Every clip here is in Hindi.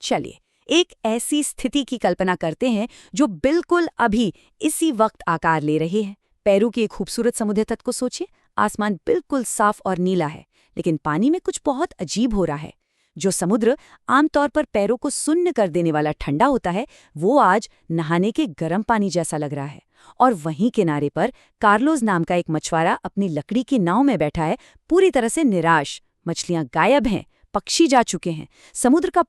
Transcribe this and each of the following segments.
चलिए एक ऐसी स्थिति की कल्पना करते हैं जो बिल्कुल अभी इसी वक्त आकार ले रही है। पेरू के एक खूबसूरत समुद्र तट को सोचिए। आसमान बिल्कुल साफ और नीला है, लेकिन पानी में कुछ बहुत अजीब हो रहा है। जो समुद्र आमतौर पर पैरों को सुन्न कर देने वाला ठंडा होता है, वो आज नहाने के गर्म पानी जैसा लग रहा है। और वहीं किनारे पर कार्लोस नाम का एक मछुआरा अपनी लकड़ी की नाव में बैठा है, पूरी तरह से निराश। मछलियां गायब हैं, पक्षी जा चुके हैं, समुद्र का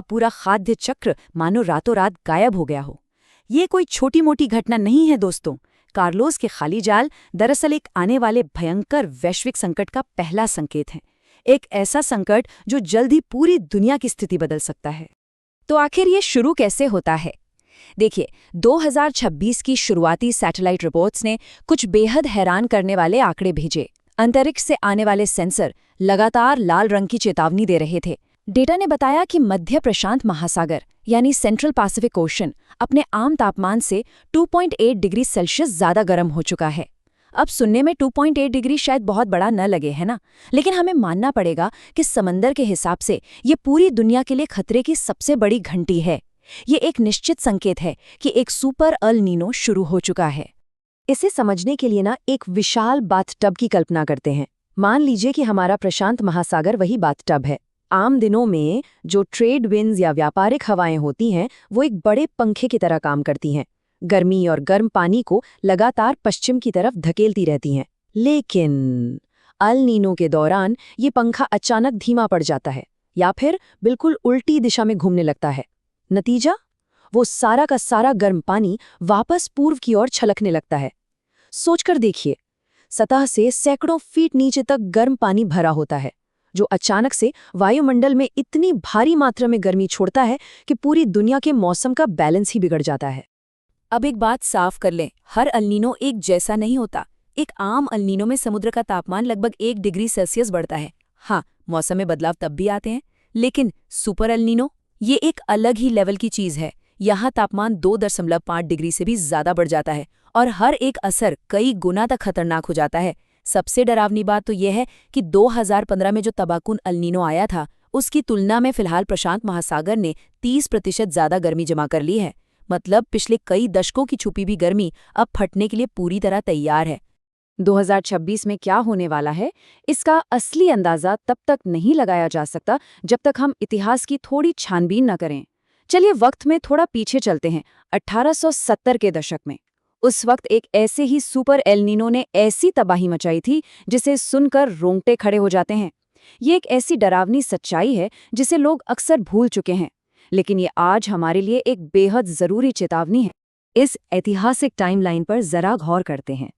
पूरा खाद्य चक्र मानो रातों रात गायब हो गया हो। ये कोई छोटी मोटी घटना नहीं है दोस्तों। कार्लोस के खाली जाल दरअसल एक आने वाले भयंकर वैश्विक संकट का पहला संकेत है। एक ऐसा संकट जो जल्द ही पूरी दुनिया की स्थिति बदल सकता है। तो आखिर ये शुरू कैसे होता है? देखिए, 2026 की शुरुआती सैटेलाइट रिपोर्ट्स ने कुछ बेहद हैरान करने वाले आंकड़े भेजे। अंतरिक्ष से आने वाले सेंसर लगातार लाल रंग की चेतावनी दे रहे थे। डेटा ने बताया कि मध्य प्रशांत महासागर यानी सेंट्रल पैसिफिक ओशन अपने आम तापमान से 2.8 डिग्री सेल्सियस ज्यादा गर्म हो चुका है। अब सुनने में 2.8 डिग्री शायद बहुत बड़ा न लगे, है ना? लेकिन हमें मानना पड़ेगा कि समंदर के हिसाब से ये पूरी दुनिया के लिए खतरे की सबसे बड़ी घंटी है। ये एक निश्चित संकेत है कि एक सुपर अल नीनो शुरू हो चुका है। इसे समझने के लिए एक विशाल बाथटब की कल्पना करते हैं। मान लीजिए कि हमारा प्रशांत महासागर वही बाथटब है। आम दिनों में जो ट्रेड विंड्स या व्यापारिक हवाएं होती हैं, वो एक बड़े पंखे की तरह काम करती हैं। गर्मी और गर्म पानी को लगातार पश्चिम की तरफ धकेलती रहती हैं। लेकिन अल नीनो के दौरान ये पंखा अचानक धीमा पड़ जाता है या फिर बिल्कुल उल्टी दिशा में घूमने लगता है। नतीजा? वो सारा का सारा गर्म पानी वापस पूर्व की ओर छलकने लगता है। सोचकर देखिए, सतह से सैकड़ों फीट नीचे तक गर्म पानी भरा होता है, जो अचानक से वायुमंडल में इतनी भारी मात्रा में गर्मी छोड़ता है कि पूरी दुनिया के मौसम का बैलेंस ही बिगड़ जाता है। अब एक बात साफ कर लें, हर अल्नीनो एक जैसा नहीं होता। एक आम अल्नीनो में समुद्र का तापमान लगभग 1 डिग्री सेल्सियस बढ़ता है। हाँ, मौसम में बदलाव तब भी आते हैं, लेकिन सुपर अल्नीनो ये एक अलग ही लेवल की चीज है। यहाँ तापमान 2.5 डिग्री से भी ज्यादा बढ़ जाता है और हर एक असर कई गुना तक खतरनाक हो जाता है। सबसे डरावनी बात तो यह है कि 2015 में जो तबाहकुन अल्नीनो आया था, उसकी तुलना में फिलहाल प्रशांत महासागर ने 30% ज्यादा गर्मी जमा कर ली है। मतलब पिछले कई दशकों की छुपी भी गर्मी अब फटने के लिए पूरी तरह तैयार है। 2026 में क्या होने वाला है, इसका असली अंदाजा तब तक नहीं लगाया जा सकता जब तक हम इतिहास की थोड़ी छानबीन न करें। चलिए वक्त में थोड़ा पीछे चलते हैं, 1870 के दशक में। उस वक्त एक ऐसे ही सुपर एल नीनो ने ऐसी तबाही मचाई थी जिसे सुनकर रोंगटे खड़े हो जाते हैं। ये एक ऐसी डरावनी सच्चाई है जिसे लोग अक्सर भूल चुके हैं, लेकिन ये आज हमारे लिए एक बेहद जरूरी चेतावनी है। इस ऐतिहासिक टाइमलाइन पर जरा गौर करते हैं।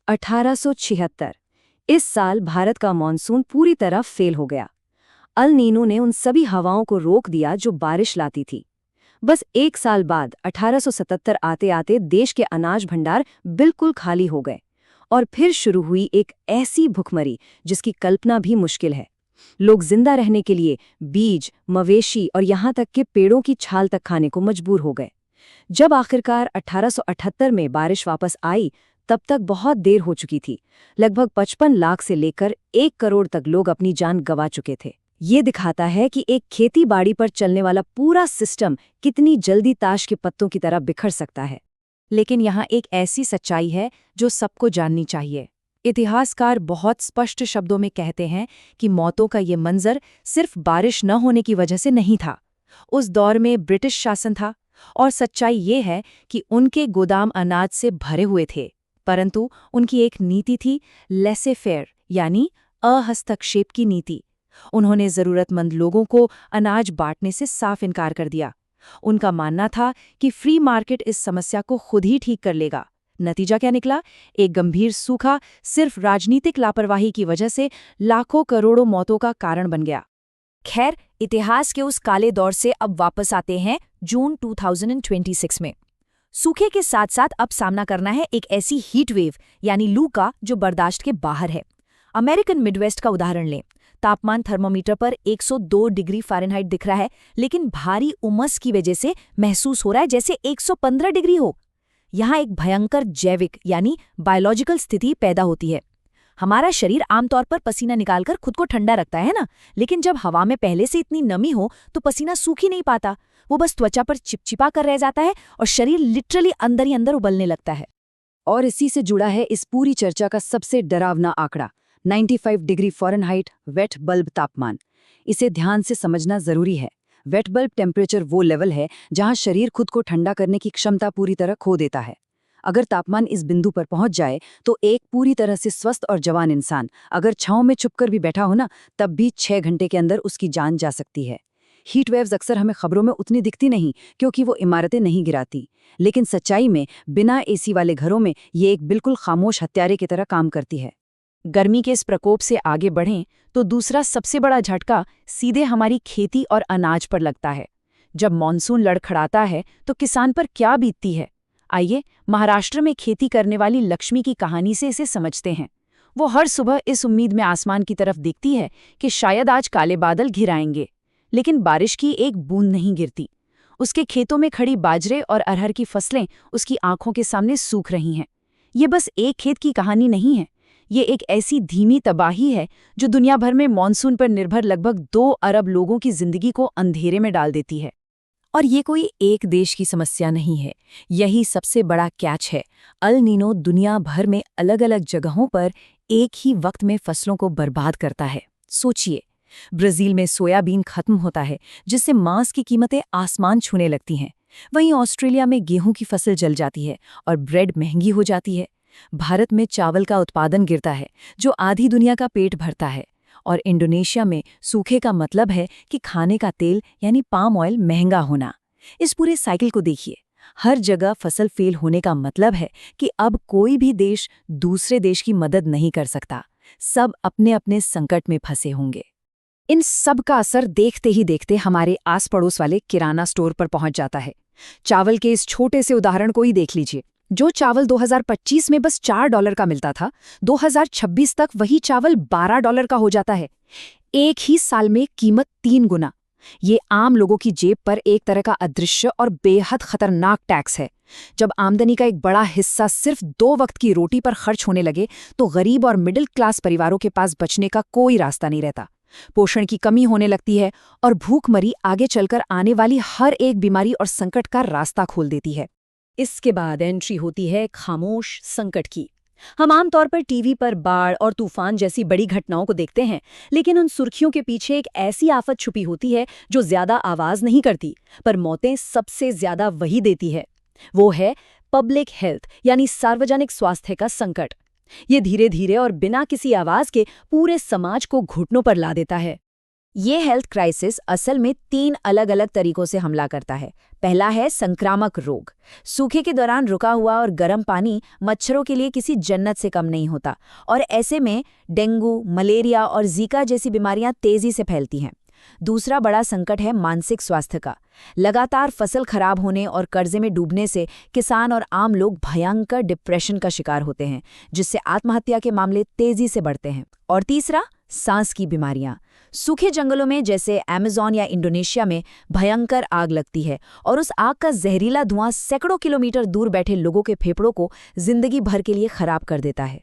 1876 इस साल भारत का मॉनसून पूरी तरह फेल हो गया। अल नीनो ने उन सभी हवाओं को रोक दिया जो बारिश लाती थी। बस एक साल बाद 1877 आते आते देश के अनाज भंडार बिल्कुल खाली हो गए और फिर शुरू हुई एक ऐसी भुखमरी जिसकी कल्पना भी मुश्किल है। लोग जिंदा रहने के लिए बीज, मवेशी और यहाँ तक कि पेड़ों की छाल तक खाने को मजबूर हो गए। जब आखिरकार 1878 में बारिश वापस आई, तब तक बहुत देर हो चुकी थी। लगभग 55 लाख से लेकर 1 करोड़ तक लोग अपनी जान गंवा चुके थे। ये दिखाता है कि एक खेती बाड़ी पर चलने वाला पूरा सिस्टम कितनी जल्दी ताश के पत्तों की तरह बिखर सकता है। लेकिन यहाँ एक ऐसी सच्चाई है जो सबको जाननी चाहिए। इतिहासकार बहुत स्पष्ट शब्दों में कहते हैं कि मौतों का ये मंजर सिर्फ बारिश न होने की वजह से नहीं था। उस दौर में ब्रिटिश शासन था और सच्चाई ये है कि उनके गोदाम अनाज से भरे हुए थे, परंतु उनकी एक नीति थी लेसे फेयर, यानी अहस्तक्षेप की नीति। उन्होंने जरूरतमंद लोगों को अनाज बांटने से साफ इनकार कर दिया। उनका मानना था कि फ्री मार्केट इस समस्या को खुद ही ठीक कर लेगा। नतीजा क्या निकला? एक गंभीर सूखा सिर्फ राजनीतिक लापरवाही की वजह से लाखों करोड़ों मौतों का कारण बन गया। खैर, इतिहास के उस काले दौर से अब वापस आते हैं जून 2026 में। सूखे के साथ साथ अब सामना करना है एक ऐसी हीट वेव यानी लू का जो बर्दाश्त के बाहर है। अमेरिकन मिडवेस्ट का उदाहरण लें। तापमान थर्मोमीटर पर 102 डिग्री फ़ारेनहाइट दिख रहा है, लेकिन भारी उमस की वजह से महसूस हो रहा है जैसे 115 डिग्री हो। यहाँ एक भयंकर जैविक यानी बायोलॉजिकल स्थिति पैदा होती है। हमारा शरीर आमतौर पर पसीना निकालकर खुद को ठंडा रखता है ना, लेकिन जब हवा में पहले से इतनी नमी हो तो पसीना सूख ही नहीं पाता। वो बस त्वचा पर चिपचिपा कर रह जाता है और शरीर लिटरली अंदर ही अंदर उबलने लगता है। और इसी से जुड़ा है इस पूरी चर्चा का सबसे डरावना आंकड़ा, 95 डिग्री फ़ारेनहाइट वेट बल्ब तापमान। इसे ध्यान से समझना जरूरी है। वेट बल्ब टेम्परेचर वो लेवल है जहां शरीर खुद को ठंडा करने की क्षमता पूरी तरह खो देता है। अगर तापमान इस बिंदु पर पहुंच जाए तो एक पूरी तरह से स्वस्थ और जवान इंसान अगर छांव में छुपकर भी बैठा हो ना, तब भी 6 घंटे के अंदर उसकी जान जा सकती है। हीट वेव्स अक्सर हमें खबरों में उतनी दिखती नहीं क्योंकि वो इमारतें नहीं गिराती, लेकिन सच्चाई में बिना एसी वाले घरों में ये एक बिल्कुल खामोश हत्यारे की तरह काम करती है। गर्मी के इस प्रकोप से आगे बढ़ें तो दूसरा सबसे बड़ा झटका सीधे हमारी खेती और अनाज पर लगता है। जब मॉनसून लड़खड़ाता है तो किसान पर क्या बीतती है। आइए महाराष्ट्र में खेती करने वाली लक्ष्मी की कहानी से इसे समझते हैं। वो हर सुबह इस उम्मीद में आसमान की तरफ देखती है कि शायद आज काले बादल घिर आएंगे, लेकिन बारिश की एक बूंद नहीं गिरती। उसके खेतों में खड़ी बाजरे और अरहर की फसलें उसकी आंखों के सामने सूख रही हैं। ये बस एक खेत की कहानी नहीं है, ये एक ऐसी धीमी तबाही है जो दुनिया भर में मॉनसून पर निर्भर लगभग 2 अरब लोगों की जिंदगी को अंधेरे में डाल देती है। और ये कोई एक देश की समस्या नहीं है, यही सबसे बड़ा कैच है। अल नीनो दुनिया भर में अलग अलग जगहों पर एक ही वक्त में फसलों को बर्बाद करता है। सोचिए, ब्राजील में सोयाबीन खत्म होता है जिससे मांस की कीमतें आसमान छूने लगती हैं। वहीं ऑस्ट्रेलिया में गेहूं की फसल जल जाती है और ब्रेड महंगी हो जाती है। भारत में चावल का उत्पादन गिरता है जो आधी दुनिया का पेट भरता है। और इंडोनेशिया में सूखे का मतलब है कि खाने का तेल यानी पाम ऑयल महंगा होना। इस पूरे साइकिल को देखिए, हर जगह फसल फेल होने का मतलब है कि अब कोई भी देश दूसरे देश की मदद नहीं कर सकता। सब अपने अपने संकट में फंसे होंगे। इन सब का असर देखते ही देखते हमारे आस पड़ोस वाले किराना स्टोर पर पहुंच जाता है। चावल के इस छोटे से उदाहरण को ही देख लीजिए। जो चावल 2025 में बस $4 का मिलता था, 2026 तक वही चावल $12 का हो जाता है। एक ही साल में कीमत 3 गुना। ये आम लोगों की जेब पर एक तरह का अदृश्य और बेहद खतरनाक टैक्स है। जब आमदनी का एक बड़ा हिस्सा सिर्फ 2 वक्त की रोटी पर खर्च होने लगे तो गरीब और मिडिल क्लास परिवारों के पास बचने का कोई रास्ता नहीं रहता। पोषण की कमी होने लगती है और भूखमरी आगे चलकर आने वाली हर एक बीमारी और संकट का रास्ता खोल देती है। इसके बाद एंट्री होती है खामोश संकट की। हम आमतौर पर टीवी पर बाढ़ और तूफान जैसी बड़ी घटनाओं को देखते हैं, लेकिन उन सुर्खियों के पीछे एक ऐसी आफत छुपी होती है जो ज्यादा आवाज नहीं करती, पर मौतें सबसे ज्यादा वही देती है। वो है पब्लिक हेल्थ यानी सार्वजनिक स्वास्थ्य का संकट। ये धीरे धीरे और बिना किसी आवाज के पूरे समाज को घुटनों पर ला देता है। ये हेल्थ क्राइसिस असल में 3 अलग अलग तरीकों से हमला करता है। पहला है संक्रामक रोग। सूखे के दौरान रुका हुआ और गर्म पानी मच्छरों के लिए किसी जन्नत से कम नहीं होता, और ऐसे में डेंगू, मलेरिया और जीका जैसी बीमारियां तेजी से फैलती हैं। दूसरा बड़ा संकट है मानसिक स्वास्थ्य का। लगातार फसल खराब होने और कर्जे में डूबने से किसान और आम लोग भयंकर डिप्रेशन का शिकार होते हैं, जिससे आत्महत्या के मामले तेजी से बढ़ते हैं। और तीसरा, सांस की बीमारियां। सूखे जंगलों में जैसे अमेज़न या इंडोनेशिया में भयंकर आग लगती है और उस आग का जहरीला धुआं सैकड़ों किलोमीटर दूर बैठे लोगों के फेफड़ों को जिंदगी भर के लिए खराब कर देता है।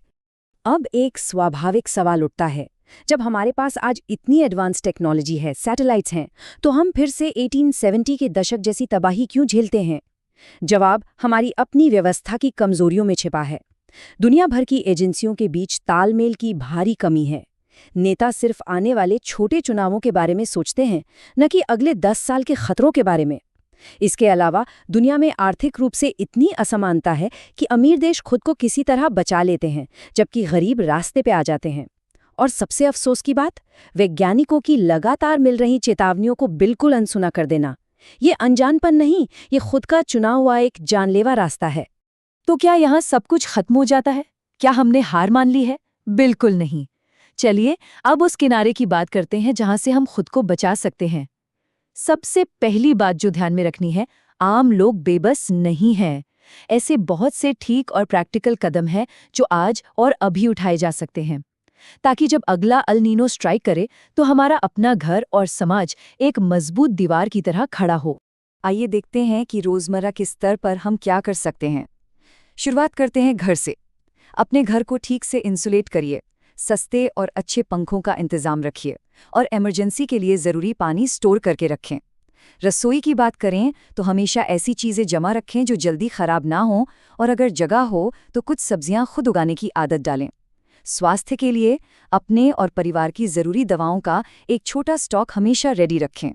अब एक स्वाभाविक सवाल उठता है, जब हमारे पास आज इतनी एडवांस टेक्नोलॉजी है, सैटेलाइट्स हैं, तो हम फिर से 1870 के दशक जैसी तबाही क्यों झेलते हैं? जवाब हमारी अपनी व्यवस्था की कमजोरियों में छिपा है। दुनिया भर की एजेंसियों के बीच तालमेल की भारी कमी है। नेता सिर्फ आने वाले छोटे चुनावों के बारे में सोचते हैं, न कि अगले 10 साल के खतरों के बारे में। इसके अलावा दुनिया में आर्थिक रूप से इतनी असमानता है कि अमीर देश खुद को किसी तरह बचा लेते हैं, जबकि गरीब रास्ते पे आ जाते हैं। और सबसे अफसोस की बात, वैज्ञानिकों की लगातार मिल रही चेतावनियों को बिल्कुल अनसुना कर देना। ये अनजानपन नहीं, ये खुद का चुना हुआ एक जानलेवा रास्ता है। तो क्या यहाँ सब कुछ खत्म हो जाता है? क्या हमने हार मान ली है? बिल्कुल नहीं। चलिए अब उस किनारे की बात करते हैं जहां से हम खुद को बचा सकते हैं। सबसे पहली बात जो ध्यान में रखनी है, आम लोग बेबस नहीं हैं। ऐसे बहुत से ठीक और प्रैक्टिकल कदम हैं जो आज और अभी उठाए जा सकते हैं, ताकि जब अगला अल नीनो स्ट्राइक करे तो हमारा अपना घर और समाज एक मजबूत दीवार की तरह खड़ा हो। आइए देखते हैं कि रोजमर्रा के स्तर पर हम क्या कर सकते हैं। शुरुआत करते हैं घर से। अपने घर को ठीक से इंसुलेट करिए। सस्ते और अच्छे पंखों का इंतजाम रखिए और इमरजेंसी के लिए ज़रूरी पानी स्टोर करके रखें। रसोई की बात करें तो हमेशा ऐसी चीज़ें जमा रखें जो जल्दी खराब ना हों, और अगर जगह हो तो कुछ सब्जियां खुद उगाने की आदत डालें। स्वास्थ्य के लिए अपने और परिवार की ज़रूरी दवाओं का एक छोटा स्टॉक हमेशा रेडी रखें।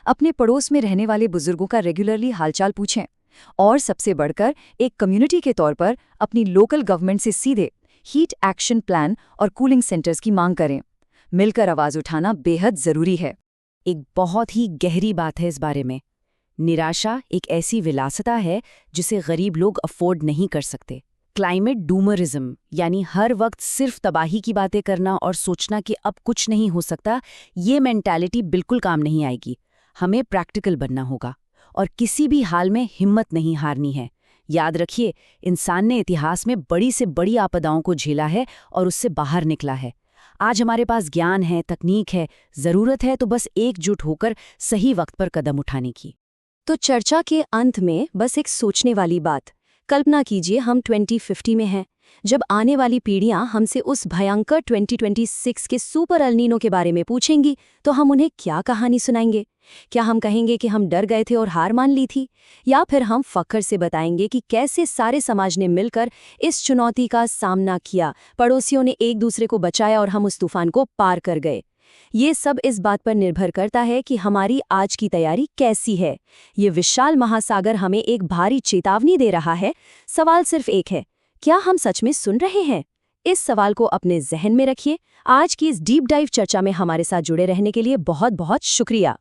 अपने पड़ोस में रहने वाले बुजुर्गों का रेगुलरली हालचाल पूछें, और सबसे बढ़कर एक कम्युनिटी के तौर पर अपनी लोकल गवर्नमेंट से सीधे हीट एक्शन प्लान और कूलिंग सेंटर्स की मांग करें। मिलकर आवाज़ उठाना बेहद ज़रूरी है। एक बहुत ही गहरी बात है इस बारे में। निराशा एक ऐसी विलासिता है जिसे गरीब लोग अफोर्ड नहीं कर सकते। क्लाइमेट डूमरिज्म, यानी हर वक्त सिर्फ तबाही की बातें करना और सोचना कि अब कुछ नहीं हो सकता, ये मेंटालिटी बिल्कुल काम नहीं आएगी। हमें प्रैक्टिकल बनना होगा और किसी भी हाल में हिम्मत नहीं हारनी है। याद रखिए, इंसान ने इतिहास में बड़ी से बड़ी आपदाओं को झेला है और उससे बाहर निकला है। आज हमारे पास ज्ञान है, तकनीक है, ज़रूरत है तो बस एकजुट होकर सही वक्त पर कदम उठाने की। तो चर्चा के अंत में बस एक सोचने वाली बात। कल्पना कीजिए हम 2050 में हैं, जब आने वाली पीढ़ियां हमसे उस भयंकर 2026 के सुपर एल-नीनो के बारे में पूछेंगी, तो हम उन्हें क्या कहानी सुनाएंगे? क्या हम कहेंगे कि हम डर गए थे और हार मान ली थी, या फिर हम फख्र से बताएंगे कि कैसे सारे समाज ने मिलकर इस चुनौती का सामना किया, पड़ोसियों ने एक दूसरे को बचाया और हम उस तूफान को पार कर गए? ये सब इस बात पर निर्भर करता है कि हमारी आज की तैयारी कैसी है। ये विशाल महासागर हमें एक भारी चेतावनी दे रहा है। सवाल सिर्फ एक है, क्या हम सच में सुन रहे हैं? इस सवाल को अपने जहन में रखिए। आज की इस डीप डाइव चर्चा में हमारे साथ जुड़े रहने के लिए बहुत बहुत शुक्रिया।